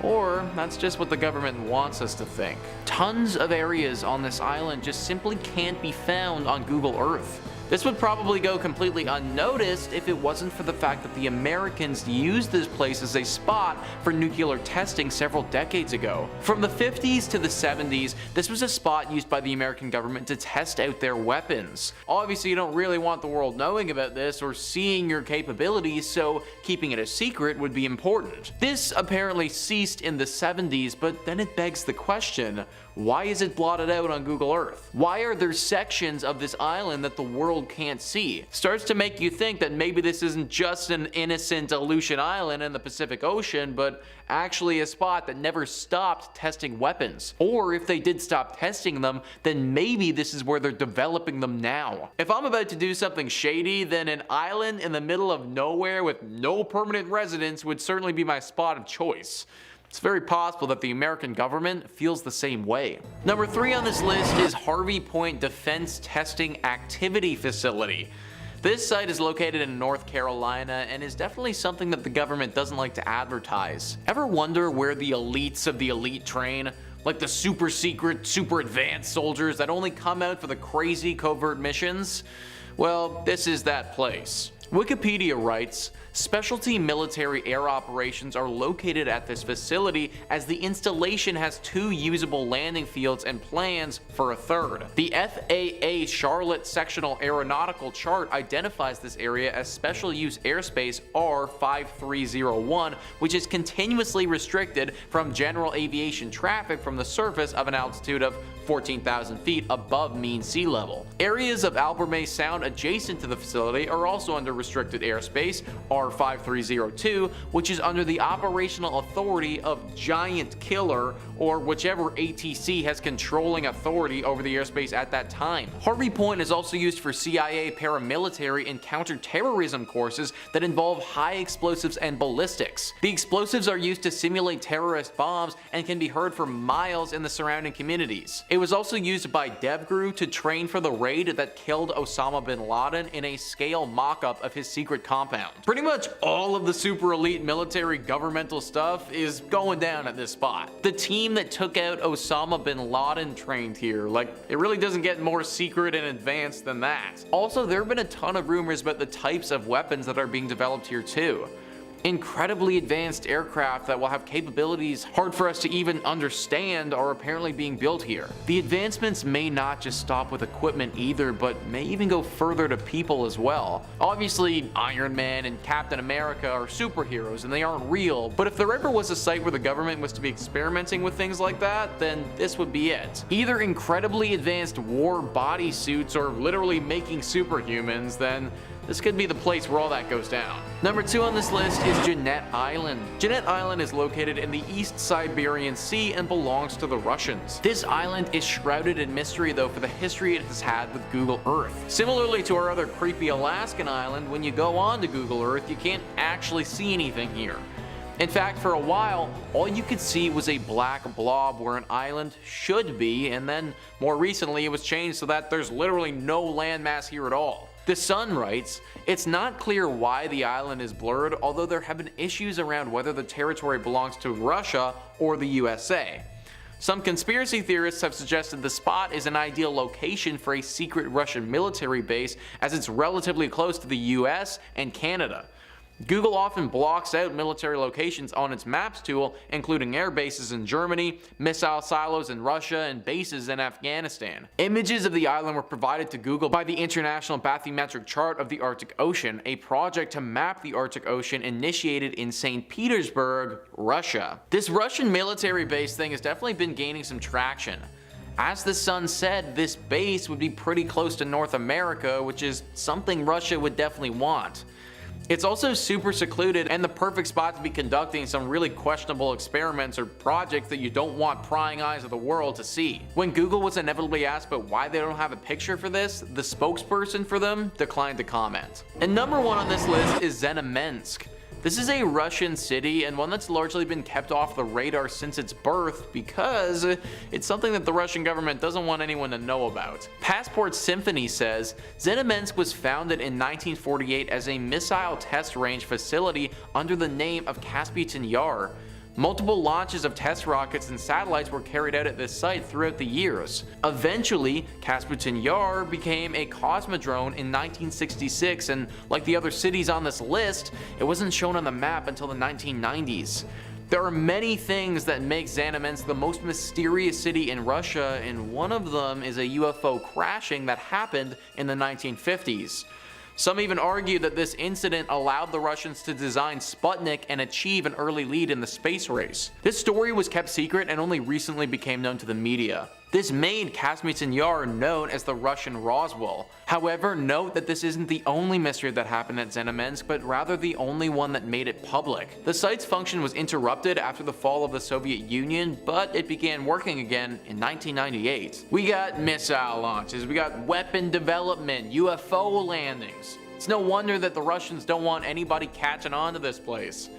Or that's just what the government wants us to think. Tons of areas on this island just simply can't be found on Google Earth. This would probably go completely unnoticed if it wasn't for the fact that the Americans used this place as a spot for nuclear testing several decades ago. From the 50s to the 70s, this was a spot used by the American government to test out their weapons. Obviously, you don't really want the world knowing about this or seeing your capabilities, so keeping it a secret would be important. This apparently ceased in the 70s, but then it begs the question, why is it blotted out on Google Earth? Why are there sections of this island that the world can't see? Starts to make you think that maybe this isn't just an innocent Aleutian Island in the Pacific Ocean, but actually a spot that never stopped testing weapons. Or if they did stop testing them, then maybe this is where they're developing them now. If I'm about to do something shady, then an island in the middle of nowhere with no permanent residents would certainly be my spot of choice. It's very possible that the American government feels the same way. Number 3 on this list is Harvey Point Defense Testing Activity Facility. This site is located in North Carolina and is definitely something that the government doesn't like to advertise. Ever wonder where the elites of the elite train? Like the super secret, super advanced soldiers that only come out for the crazy covert missions? Well, this is that place. Wikipedia writes, specialty military air operations are located at this facility as the installation has 2 usable landing fields and plans for a 3rd. The FAA Charlotte Sectional Aeronautical Chart identifies this area as special use airspace R5301, which is continuously restricted from general aviation traffic from the surface of an altitude of 14,000 feet above mean sea level. Areas of Albermay Sound adjacent to the facility are also under restricted airspace, R5302, which is under the operational authority of Giant Killer, or whichever ATC has controlling authority over the airspace at that time. Harvey Point is also used for CIA paramilitary and counterterrorism courses that involve high explosives and ballistics. The explosives are used to simulate terrorist bombs and can be heard for miles in the surrounding communities. It was also used by DevGru to train for the raid that killed Osama bin Laden in a scale mock-up of his secret compound. Pretty much all of the super elite military governmental stuff is going down at this spot. The team that took out Osama bin Laden trained here. Like, it really doesn't get more secret and advanced than that. Also, there have been a ton of rumors about the types of weapons that are being developed here too. Incredibly advanced aircraft that will have capabilities hard for us to even understand are apparently being built here. The advancements may not just stop with equipment either, but may even go further to people as well. Obviously, Iron Man and Captain America are superheroes and they aren't real, but if there ever was a site where the government was to be experimenting with things like that, then this would be it. Either incredibly advanced war bodysuits or literally making superhumans, then this could be the place where all that goes down. Number 2 on this list is Janette Island. Janette Island is located in the East Siberian Sea and belongs to the Russians. This island is shrouded in mystery though for the history it has had with Google Earth. Similarly to our other creepy Alaskan island, when you go on to Google Earth, you can't actually see anything here. In fact, for a while, all you could see was a black blob where an island should be, and then more recently it was changed so that there's literally no landmass here at all. The Sun writes, "It's not clear why the island is blurred, although there have been issues around whether the territory belongs to Russia or the USA. Some conspiracy theorists have suggested the spot is an ideal location for a secret Russian military base as it's relatively close to the US and Canada. Google often blocks out military locations on its Maps tool, including air bases in Germany, missile silos in Russia, and bases in Afghanistan. Images of the island were provided to Google by the International Bathymetric Chart of the Arctic Ocean, a project to map the Arctic Ocean initiated in St. Petersburg, Russia. This Russian military base thing has definitely been gaining some traction. As the Sun said, this base would be pretty close to North America, which is something Russia would definitely want. It's also super secluded and the perfect spot to be conducting some really questionable experiments or projects that you don't want prying eyes of the world to see. When Google was inevitably asked about why they don't have a picture for this, the spokesperson for them declined to comment. And number 1 on this list is Zenam. This is a Russian city and one that's largely been kept off the radar since its birth because it's something that the Russian government doesn't want anyone to know about. Passport Symphony says, Zenam was founded in 1948 as a missile test range facility under the name of Capuchin Yar. Multiple launches of test rockets and satellites were carried out at this site throughout the years. Eventually, Capuchin Yar became a cosmodrome in 1966, and like the other cities on this list, it wasn't shown on the map until the 1990s. There are many things that make Zenam the most mysterious city in Russia, and one of them is a UFO crashing that happened in the 1950s. Some even argue that this incident allowed the Russians to design Sputnik and achieve an early lead in the space race. This story was kept secret and only recently became known to the media. This made Capuchin Yar known as the Russian Roswell. However, note that this isn't the only mystery that happened at Zenam, but rather the only one that made it public. The site's function was interrupted after the fall of the Soviet Union, but it began working again in 1998. We got missile launches, we got weapon development, UFO landings. It's no wonder that the Russians don't want anybody catching on to this place.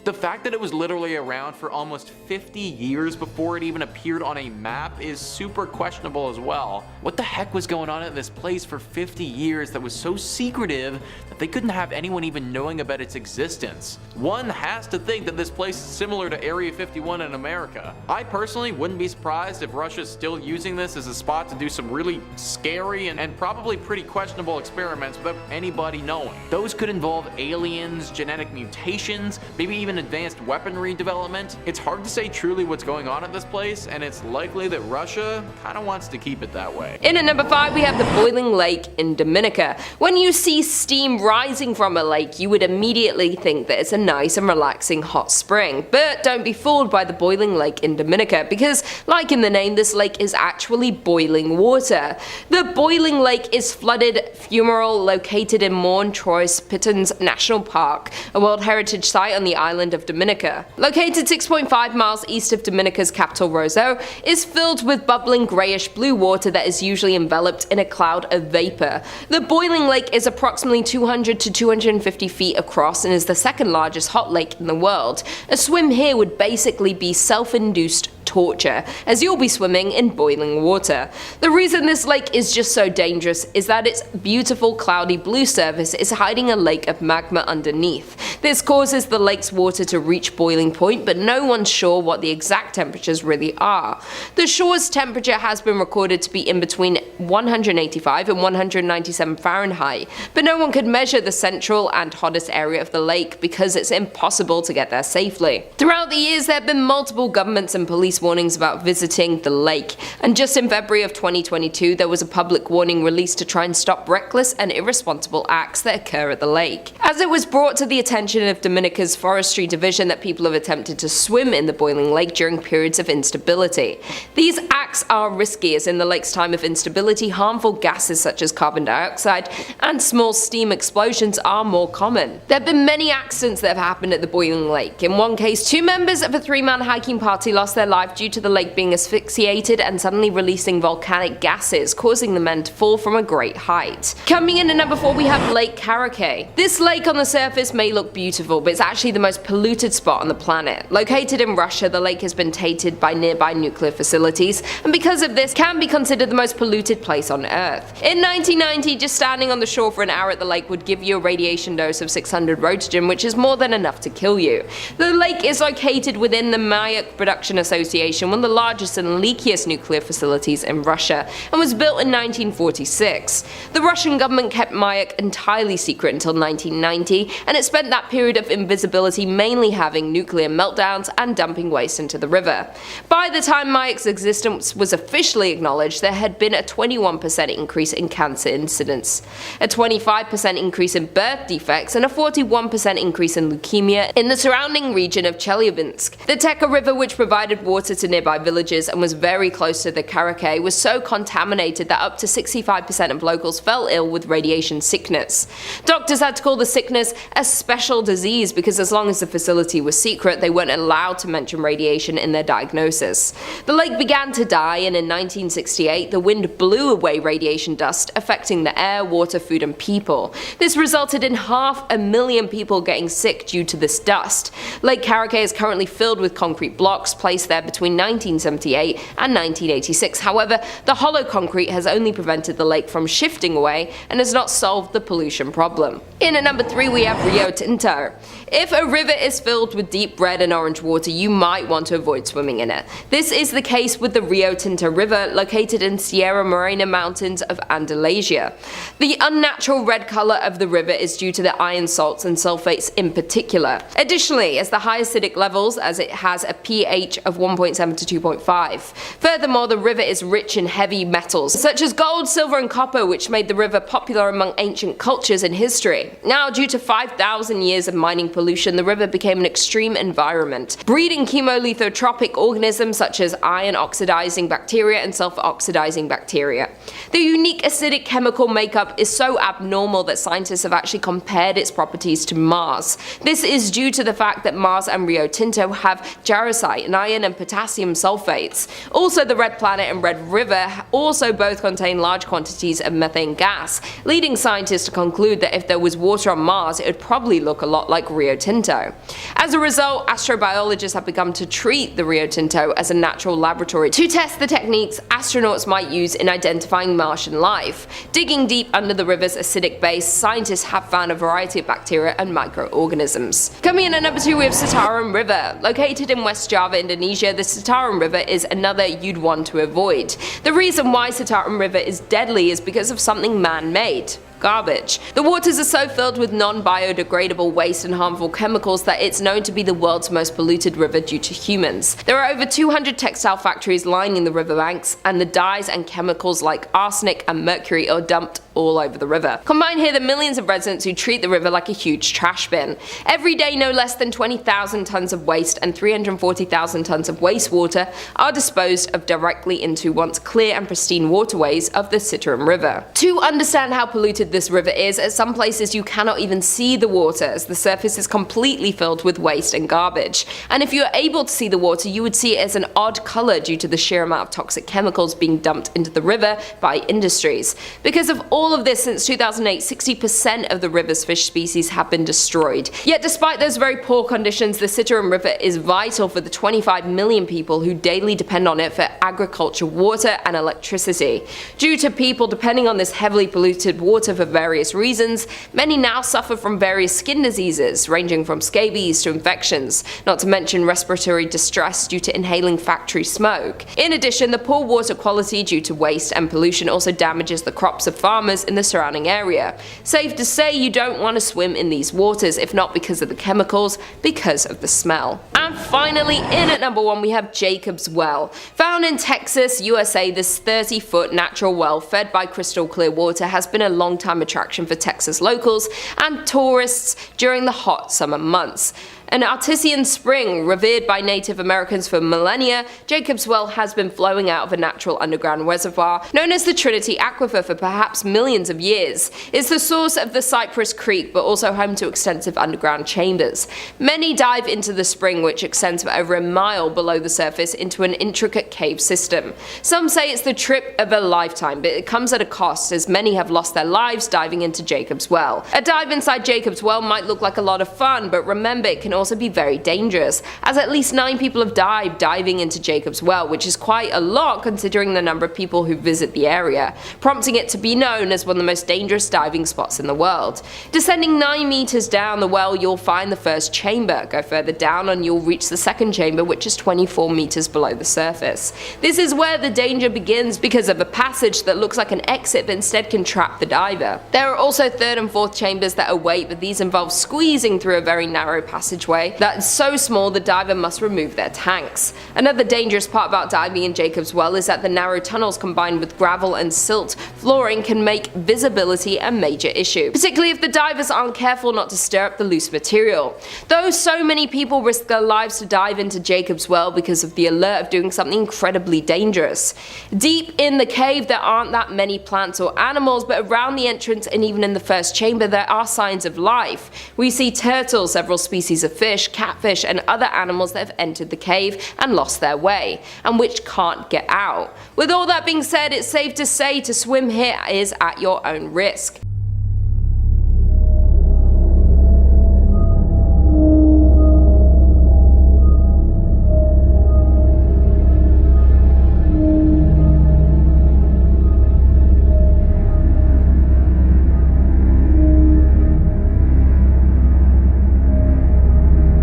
The fact that it was literally around for almost 50 years before it even appeared on a map is super questionable as well. What the heck was going on at this place for 50 years that was so secretive that they couldn't have anyone even knowing about its existence? One has to think that this place is similar to Area 51 in America. I personally wouldn't be surprised if Russia's still using this as a spot to do some really scary and probably pretty questionable experiments without anybody knowing. Those could involve aliens, genetic mutations, maybe even in advanced weaponry development, it's hard to say truly what's going on at this place, and it's likely that Russia kinda wants to keep it that way. In at number 5 we have the boiling lake in Dominica. When you see steam rising from a lake, you would immediately think that it's a nice and relaxing hot spring. But don't be fooled by the boiling lake in Dominica, because like in the name, this lake is actually boiling water. The boiling lake is flooded fumarole located in Trois Pitons National Park, a World Heritage Site on the island of Dominica. Located 6.5 miles east of Dominica's capital Roseau, is filled with bubbling greyish blue water that is usually enveloped in a cloud of vapor. The boiling lake is approximately 200 to 250 feet across and is the second largest hot lake in the world. A swim here would basically be self-induced torture, as you'll be swimming in boiling water. The reason this lake is just so dangerous is that its beautiful cloudy blue surface is hiding a lake of magma underneath. This causes the lake's water to reach boiling point, but no one's sure what the exact temperatures really are. The shore's temperature has been recorded to be in between 185 and 197 Fahrenheit, but no one could measure the central and hottest area of the lake because it's impossible to get there safely. Throughout the years, there have been multiple governments and police warnings about visiting the lake, and just in February of 2022 there was a public warning released to try and stop reckless and irresponsible acts that occur at the lake. As it was brought to the attention of Dominica's Forestry Division that people have attempted to swim in the boiling lake during periods of instability. These acts are risky, as in the lake's time of instability, harmful gases such as carbon dioxide and small steam explosions are more common. There have been many accidents that have happened at the boiling lake. In one case, 2 members of a 3-man hiking party lost their life due to the lake being asphyxiated and suddenly releasing volcanic gases, causing the men to fall from a great height. Coming in at number 4 we have Lake Caracay. This lake on the surface may look beautiful, but it's actually the most polluted spot on the planet. Located in Russia, the lake has been tainted by nearby nuclear facilities, and because of this can be considered the most polluted place on Earth. In 1990, just standing on the shore for an hour at the lake would give you a radiation dose of 600 roentgen, which is more than enough to kill you. The lake is located within the Mayak Production Association, one of the largest and leakiest nuclear facilities in Russia, and was built in 1946. The Russian government kept Mayak entirely secret until 1990, and it spent that period of invisibility mainly having nuclear meltdowns and dumping waste into the river. By the time Mayak's existence was officially acknowledged, there had been a 21% increase in cancer incidence, a 25% increase in birth defects, and a 41% increase in leukemia in the surrounding region of Chelyabinsk. The Teka River, which provided water to nearby villages and was very close to the Caracay, was so contaminated that up to 65% of locals fell ill with radiation sickness. Doctors had to call the sickness a special disease because as long as the facility was secret, they weren't allowed to mention radiation in their diagnosis. The lake began to die, and in 1968 the wind blew away radiation dust, affecting the air, water, food and people. This resulted in 500,000 people getting sick due to this dust. Lake Caracay is currently filled with concrete blocks placed there between 1978 and 1986. However, the hollow concrete has only prevented the lake from shifting away and has not solved the pollution problem. In at number 3 we have Rio Tinta. If a river is filled with deep red and orange water, you might want to avoid swimming in it. This is the case with the Rio Tinta River, located in Sierra Morena Mountains of Andalusia. The unnatural red color of the river is due to the iron salts and sulfates in particular. Additionally, as the high acidic levels, as it has a pH of 1.7 to 2.5. Furthermore, the river is rich in heavy metals, such as gold, silver and copper, which made the river popular among ancient cultures in history. Now, due to 5,000 years of mining pollution, the river became an extreme environment, breeding chemolithotropic organisms such as iron-oxidizing bacteria and sulfur-oxidizing bacteria. The unique acidic chemical makeup is so abnormal that scientists have actually compared its properties to Mars. This is due to the fact that Mars and Rio Tinto have jarosite and iron and potassium sulfates. Also, the Red Planet and Red River also both contain large quantities of methane gas, leading scientists to conclude that if there was water on Mars, it would probably look a lot like Rio Tinto. As a result, astrobiologists have begun to treat the Rio Tinto as a natural laboratory to test the techniques astronauts might use in identifying Martian life. Digging deep under the river's acidic base, scientists have found a variety of bacteria and microorganisms. Coming in at number 2 we have Satar River. Located in West Java, Indonesia, the Satar River is another you'd want to avoid. The reason why Satar River is deadly is because of something man-made. garbage. The waters are so filled with non-biodegradable waste and harmful chemicals that it's known to be the world's most polluted river due to humans. There are over 200 textile factories lining the riverbanks, and the dyes and chemicals like arsenic and mercury are dumped all over the river. Combine here the millions of residents who treat the river like a huge trash bin. Every day, no less than 20,000 tons of waste and 340,000 tons of wastewater are disposed of directly into once clear and pristine waterways of the Citarum River. To understand how polluted this river is, at some places you cannot even see the water as the surface is completely filled with waste and garbage. And if you are able to see the water, you would see it as an odd color due to the sheer amount of toxic chemicals being dumped into the river by industries. Because of all of this, since 2008, 60% of the river's fish species have been destroyed. Yet despite those very poor conditions, the Citarum River is vital for the 25 million people who daily depend on it for agriculture, water and electricity. Due to people depending on this heavily polluted water for various reasons, many now suffer from various skin diseases ranging from scabies to infections, not to mention respiratory distress due to inhaling factory smoke. In addition, the poor water quality due to waste and pollution also damages the crops of farmers in the surrounding area. Safe to say you don't want to swim in these waters, if not because of the chemicals, because of the smell. And finally, in at number 1 we have Jacob's Well. Found in Texas, USA, this 30-foot natural well fed by crystal clear water has been a long-time attraction for Texas locals and tourists during the hot summer months. An artesian spring revered by Native Americans for millennia, Jacob's Well has been flowing out of a natural underground reservoir known as the Trinity Aquifer for perhaps millions of years. It's the source of the Cypress Creek, but also home to extensive underground chambers. Many dive into the spring, which extends for over a mile below the surface into an intricate cave system. Some say it's the trip of a lifetime, but it comes at a cost, as many have lost their lives diving into Jacob's Well. A dive inside Jacob's Well might look like a lot of fun, but remember it can also be very dangerous, as at least 9 people have died diving into Jacob's Well, which is quite a lot considering the number of people who visit the area, prompting it to be known as one of the most dangerous diving spots in the world. Descending 9 meters down the well, you'll find the first chamber. Go further down and you'll reach the second chamber, which is 24 meters below the surface. This is where the danger begins because of a passage that looks like an exit but instead can trap the diver. There are also 3rd and 4th chambers that await, but these involve squeezing through a very narrow passageway that's so small the diver must remove their tanks. Another dangerous part about diving in Jacob's Well is that the narrow tunnels combined with gravel and silt flooring can make visibility a major issue, particularly if the divers aren't careful not to stir up the loose material. Though so many people risk their lives to dive into Jacob's Well because of the alert of doing something incredibly dangerous. Deep in the cave there aren't that many plants or animals, but around the entrance and even in the first chamber there are signs of life. We see turtles, several species of fish, catfish and other animals that have entered the cave and lost their way, and which can't get out. With all that being said, it's safe to say to swim here is at your own risk.